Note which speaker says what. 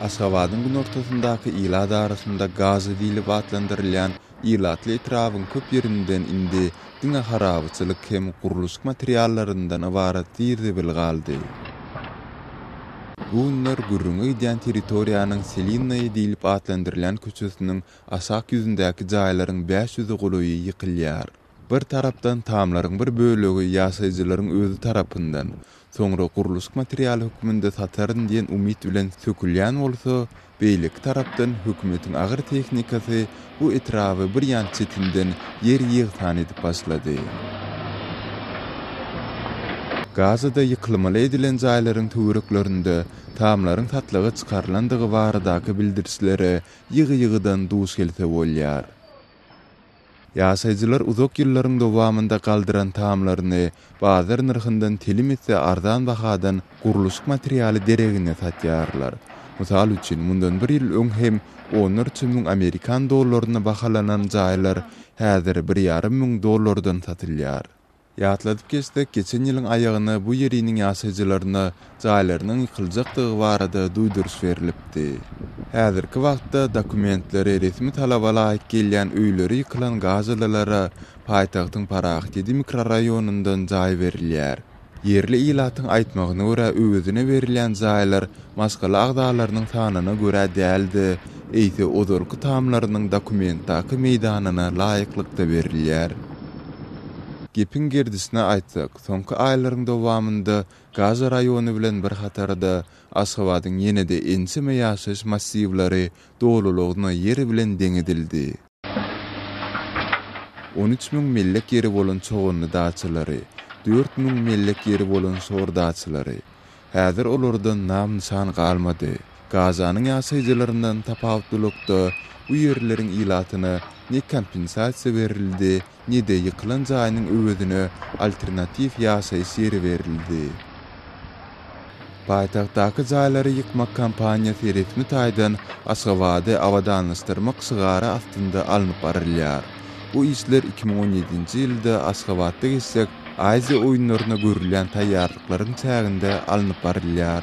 Speaker 1: Aşgabatyň gün ortasyndaky ýyla arasynda gazy diýilip atlandyrylýan ýylatly etrafyň köp ýerinden indi diňe harabyçylyk hem guruluş materiallaryndan ibarat ýerde bilgaldy. Bunlar gürrüňe giden territoriýanyň Selinnaýy diýilip atlandyrylýan köçesiniň aşak ýüzündäki jaýlaryň 500 gulagy ýykylýar. Bir tarapdan tamlaryň bir bölegi ýaşaýjylaryň özü tarapyndan, soňra guruluş materialy hökmünde sataryn diýen umyt bilen sökülýän bolsa, beýlik tarapdan hökümetiň agyr tehnikasy bu etrafy bir ýan çetinden ýer ýygtan edip başlady. Gazada ýykylmaly edilen jaýlaryň töwereklerinde tamlaryň tatlygy çykarlandygy baradaky bildirisleri ýygy-ýygydan duş gelse bolýar. Ýaşaýjylar uzak ýyllaryň dowamynda galdyran tamlaryny bazar nyrkyndan telim etse arzan bahadan guruluş materialy deregine satýarlar. Mysal üçin mundan bir ýyl öň hem 14 000 Amerikan dollaryna bahalanan jaýlar häzir $1,500 satylýar. Ýatladyp geçsek, geçen ýylyň aýagyna bu ýeriniň ýaşaýjylaryna jaýlarynyň ýykyljakdygy barada duýduruş berilipdi. Häzirki wagtda dokumentleri resmi talaba laýyk gelýän öýleri ýykylan gazylalara paýtagtyň Parag 7 mikroraýonundan jaý berilýär. Yerli ýylatyň aýtmagyna görä özüne berilýän jaýlar maskaly agdalarynyň sanyna görä däldi, eýse ozurky tamlarynyň dokumentdaky meýdanyna laýyklykda berilýär. Gepin gerdisine aýtsak, soňky aýlaryň dowamynda Gaza raýony bilen bir hatarda Aşgabatyň ýene-de ensime ýaşaş massiwlary dolulugyna ýeri bilen deňedildi. 13 000 mellek ýeri bolan çoğunly daçylary, 4 000 mellek ýeri bolan sordaçylary. Häzir olardan nam nişan galmady. Gazanyň ýaşaýjylaryndan tapawutlykda bu ýerleriň ýylatyna ne kompensasiýa berildi, ne de ýykylan jaýynyň özüne alternativ ýaşaýyş ýeri berildi. Paýtagtdaky jaýlary ýykmak kampaniýasy resmi taýdan Aşgabady awadanlaşdyrmak sygara astynda alınıp barylýar. Bu işler 2017-nji ýylda Aşgabadda geçsek, Aýsia oýunlaryna görülýän taýýarlyklaryň çäginde alınıp barylýar.